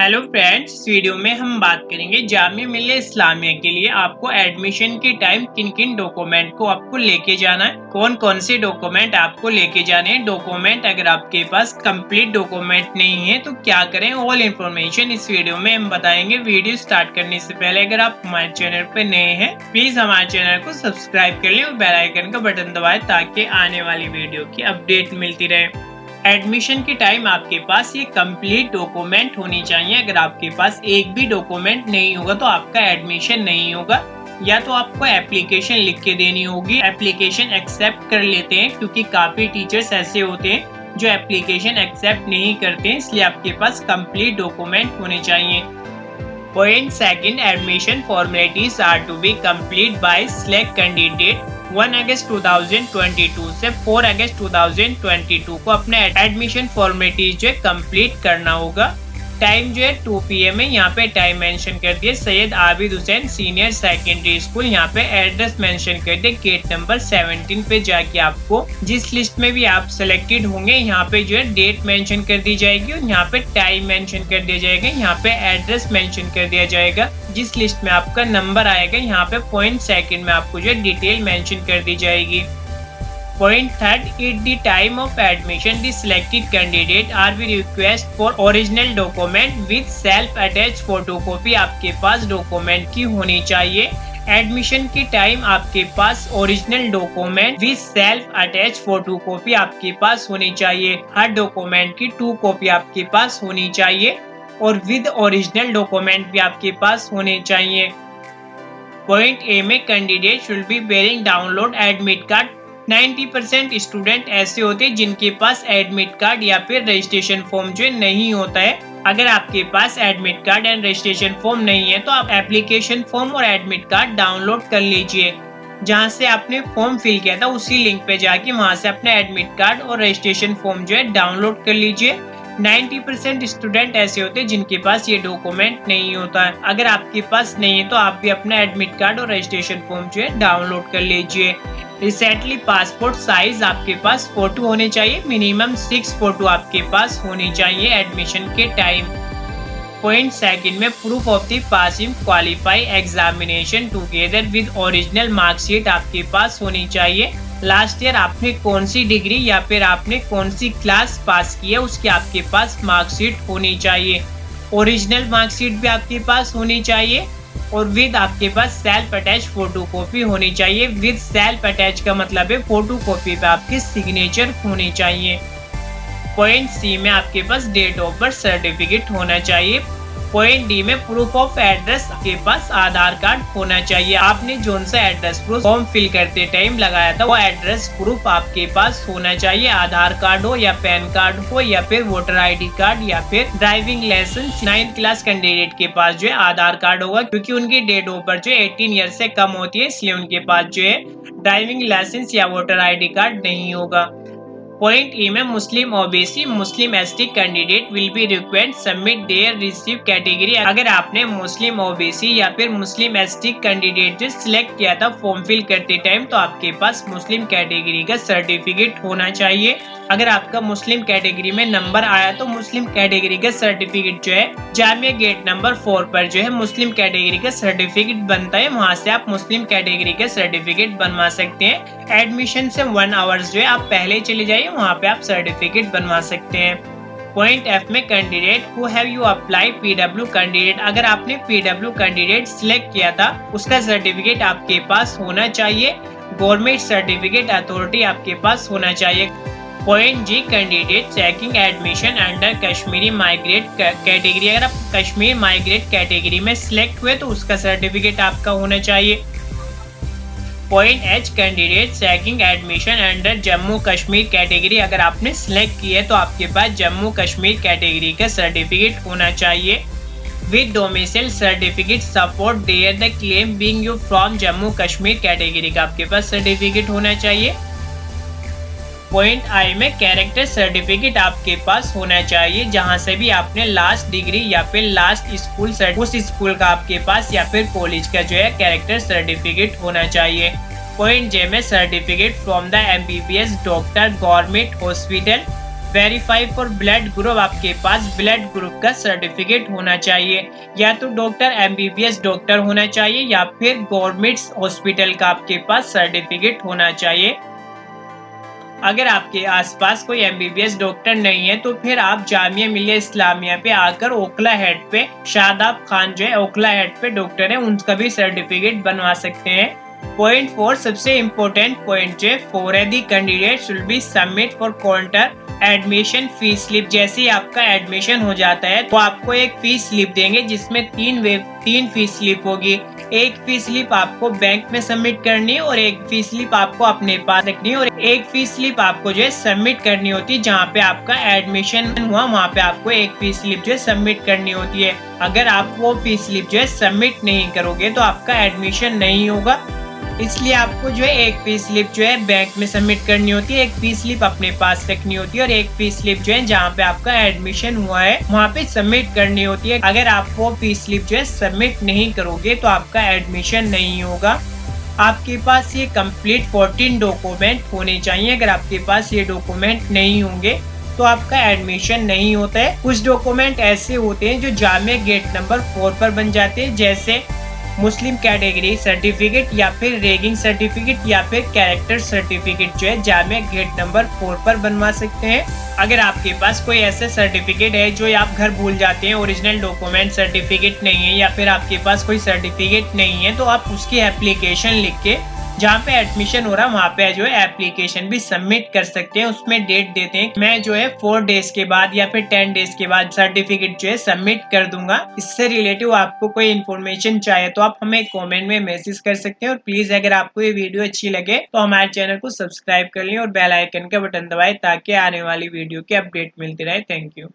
Hello friends, इस video में हम बात करेंगे जामिया मिल्लिया इस्लामिया के लिए आपको एडमिशन के टाइम किन किन डॉक्यूमेंट को आपको लेके जाना है, कौन कौन से डॉक्यूमेंट आपको लेके जाने हैं। डॉक्यूमेंट अगर आपके पास कंप्लीट डॉक्यूमेंट नहीं है तो क्या करें, ऑल इन्फॉर्मेशन इस वीडियो में हम बताएंगे। वीडियो स्टार्ट करने से पहले अगर आप हमारे चैनल पर नए हैं प्लीज हमारे चैनल को सब्सक्राइब कर लें और बेल आइकन का बटन दबाएं ताकि आने वाली वीडियो की अपडेट मिलती रहे। एडमिशन के टाइम आपके पास ये कंप्लीट डॉक्यूमेंट होनी चाहिए। अगर आपके पास एक भी डॉक्यूमेंट नहीं होगा तो आपका एडमिशन नहीं होगा। या तो आपको एप्लीकेशन लिख के देनी होगी, एप्लीकेशन एक्सेप्ट कर लेते हैं क्योंकि काफी टीचर्स ऐसे होते हैं जो एप्लीकेशन एक्सेप्ट नहीं करते हैं, इसलिए आपके पास कंप्लीट डॉक्यूमेंट होने चाहिए। Point second, admission formalities are to be complete by select candidate 1 अगस्त 2022 से 4 अगस्त 2022 को अपने एडमिशन फॉर्मेलिटीज जो है कंप्लीट करना होगा। टाइम जो है 2 PM है, यहाँ पे टाइम मेंशन कर दिए Syed Abid Hussain senior secondary school. यहाँ पे एड्रेस मेंशन कर दिए गेट नंबर 17 पे जाके आपको जिस लिस्ट में भी आप सिलेक्टेड होंगे यहाँ पे जो है डेट मेंशन कर दी जाएगी और यहाँ पे टाइम मेंशन कर दिया जाएगा। यहाँ पे एड्रेस मेंशन कर दिया जाएगा, जिस लिस्ट में आपका नंबर आएगा यहाँ पे पॉइंट सेकंड में आपको जो है डिटेल मेंशन कर दी जाएगी। Point third, at the time of admission, the selected candidate are be request for original document with self-attached photocopy आपके पास डॉक्यूमेंट की होनी चाहिए। एडमिशन के टाइम आपके पास original document with self attach photocopy आपके पास होनी चाहिए। हर डॉक्यूमेंट की 2 कॉपी आपके पास होनी चाहिए और विद ओरिजिनल डॉक्यूमेंट भी आपके पास होने चाहिए। पॉइंट ए में candidate should be bearing download admit card. 90% student ऐसे होते हैं जिनके पास एडमिट कार्ड या फिर रजिस्ट्रेशन फॉर्म जो नहीं होता है। अगर आपके पास admit card and registration form नहीं है तो आप एप्लीकेशन फॉर्म और एडमिट कार्ड डाउनलोड कर लीजिए। जहां से आपने फॉर्म फिल किया था उसी लिंक पे जाके वहां से अपना एडमिट कार्ड और रजिस्ट्रेशन फॉर्म जो है डाउनलोड कर लीजिए। 90% स्टूडेंट ऐसे होते हैं जिनके पास ये डॉक्यूमेंट नहीं होता है। अगर आपके पास नहीं है तो आप भी अपना एडमिट कार्ड और रजिस्ट्रेशन फॉर्म जो है डाउनलोड कर लीजिए। रिसेंटली पासपोर्ट साइज आपके पास फोटो होने चाहिए, मिनिमम 6 फोटो आपके पास होनी चाहिए एडमिशन के टाइम। पॉइंट सेकंड में proof of the passing qualify examination together with original marksheet आपके पास होनी चाहिए। लास्ट ईयर आपने कौन सी डिग्री या फिर आपने कौन सी क्लास पास की है उसकी आपके पास मार्कशीट होनी चाहिए। ओरिजिनल मार्कशीट भी आपके पास होनी चाहिए और विद आपके पास सेल्फ अटैच फोटोकॉपी होनी चाहिए। विद सेल्फ अटैच का मतलब है फोटोकॉपी पे आपकी सिग्नेचर होनी चाहिए। पॉइंट सी में आपके पास डेट ऑफ बर्थ सर्टिफिकेट होना चाहिए। पॉइंट डी में प्रूफ ऑफ एड्रेस आपके पास आधार कार्ड होना चाहिए। आपने जोन सा एड्रेस प्रूफ फॉर्म फिल करते टाइम लगाया था वो एड्रेस प्रूफ आपके पास होना चाहिए। आधार कार्ड हो या पैन कार्ड हो या फिर वोटर ID कार्ड या फिर driving licence. 9th class candidate के पास जो है आधार कार्ड होगा क्योंकि उनकी डेट ऑफ बर्थ जो 18 ईयर से कम होती है, इसलिए उनके पास जो है ड्राइविंग लाइसेंस या वोटर ID कार्ड नहीं होगा। पॉइंट ई में मुस्लिम OBC Muslim ST candidate will be required submit there receive category. अगर आपने मुस्लिम OBC या फिर मुस्लिम ST कैंडिडेट जो सिलेक्ट किया था फॉर्म फिल करते टाइम तो आपके पास मुस्लिम कैटेगरी का सर्टिफिकेट होना चाहिए। अगर आपका मुस्लिम कैटेगरी में नंबर आया तो मुस्लिम कैटेगरी का सर्टिफिकेट जो है जामिया गेट नंबर 4 पर जो है मुस्लिम कैटेगरी का सर्टिफिकेट बनता है, वहां से आप मुस्लिम कैटेगरी का सर्टिफिकेट बनवा सकते हैं। एडमिशन से 1 आवर्स जो है आप पहले चले जाइए, वहां पे आप सर्टिफिकेट बनवा सकते हैं। पॉइंट एफ में candidate who have you apply PW candidate. अगर आपने PW कैंडिडेट सिलेक्ट किया था उसका सर्टिफिकेट आपके पास होना चाहिए। गवर्नमेंट सर्टिफिकेट अथॉरिटी आपके पास होना चाहिए। Point G, candidate checking admission under Kashmiri migrate category. अगर आप कश्मीर माइग्रेट कैटेगरी में सिलेक्ट हुए तो उसका सर्टिफिकेट आपका होना चाहिए। Point H, candidate checking admission under Jammu Kashmir category. अगर आपने सिलेक्ट किया है तो आपके पास जम्मू कश्मीर कैटेगरी का सर्टिफिकेट होना चाहिए। With domicile certificate support their the claim being you from Jammu Kashmir category का आपके पास सर्टिफिकेट होना चाहिए। पॉइंट आई में कैरेक्टर सर्टिफिकेट आपके पास होना चाहिए, जहां से भी आपने लास्ट डिग्री या फिर लास्ट स्कूल उस स्कूल का आपके पास या फिर कॉलेज का जो है कैरेक्टर सर्टिफिकेट होना चाहिए। पॉइंट जे में certificate from the MBBS doctor government hospital verify for blood group, आपके पास ब्लड ग्रुप का सर्टिफिकेट होना चाहिए, या तो डॉक्टर एमबीबीएस डॉक्टर होना चाहिए या फिर गवर्नमेंट हॉस्पिटल का आपके पास सर्टिफिकेट होना चाहिए। अगर आपके आसपास कोई एमबीबीएस डॉक्टर नहीं है तो फिर आप जामिया मिलिया इस्लामिया पे आकर ओखला हेड पे शादाब खान जो है ओखला हेड पे डॉक्टर है, उनका भी सर्टिफिकेट बनवा सकते हैं। पॉइंट 4 सबसे इम्पोर्टेंट पॉइंट है, for the candidate should be submit for counter admission fee slip. जैसे ही आपका एडमिशन हो जाता है तो आपको एक फी स्लिप देंगे जिसमें तीन फी स्लिप होगी। एक फी स्लिप आपको बैंक में सबमिट करनी है और एक फी स्लिप आपको अपने पास रखनी है, और एक फी स्लिप आपको जो है सबमिट करनी होती है जहाँ पे आपका एडमिशन हुआ, वहाँ पे आपको एक फी स्लिप जो है सबमिट करनी होती है। अगर आप वो फी स्लिप जो है सबमिट नहीं करोगे तो आपका एडमिशन नहीं होगा, इसलिए आपको जो है एक फी स्लिप जो है बैंक में सबमिट करनी होती है, एक फी स्लिप अपने पास रखनी होती है और एक फी स्लिप जो है जहाँ पे आपका एडमिशन हुआ है वहाँ पे सबमिट करनी होती है। अगर आप वो फी स्लिप जो है सबमिट नहीं करोगे तो आपका एडमिशन नहीं होगा। आपके पास ये कंप्लीट 14 डॉक्यूमेंट होने चाहिए। अगर आपके पास ये डॉक्यूमेंट नहीं होंगे तो आपका एडमिशन नहीं होता है। कुछ डॉक्यूमेंट ऐसे होते हैं जो जामिया गेट नंबर 4 पर बन जाते हैं, जैसे मुस्लिम कैटेगरी सर्टिफिकेट या फिर रैगिंग सर्टिफिकेट या फिर कैरेक्टर सर्टिफिकेट जो है जामिया गेट नंबर 4 पर बनवा सकते हैं। अगर आपके पास कोई ऐसे सर्टिफिकेट है जो आप घर भूल जाते हैं, ओरिजिनल डॉक्यूमेंट सर्टिफिकेट नहीं है या फिर आपके पास कोई सर्टिफिकेट नहीं है, तो आप उसकी एप्लीकेशन लिख के जहाँ पे एडमिशन हो रहा है वहाँ पे जो है एप्लीकेशन भी सबमिट कर सकते हैं। उसमें डेट देते हैं, मैं जो है 4 डेज के बाद या फिर 10 डेज के बाद सर्टिफिकेट जो है सबमिट कर दूंगा। इससे रिलेटिव आपको कोई इन्फॉर्मेशन चाहिए तो आप हमें कमेंट में मैसेज कर सकते हैं, और प्लीज अगर आपको ये वीडियो अच्छी लगे तो हमारे चैनल को सब्सक्राइब कर लें और बेल आइकन का बटन दबाएं ताकि आने वाली वीडियो की अपडेट मिलती रहे। Thank you.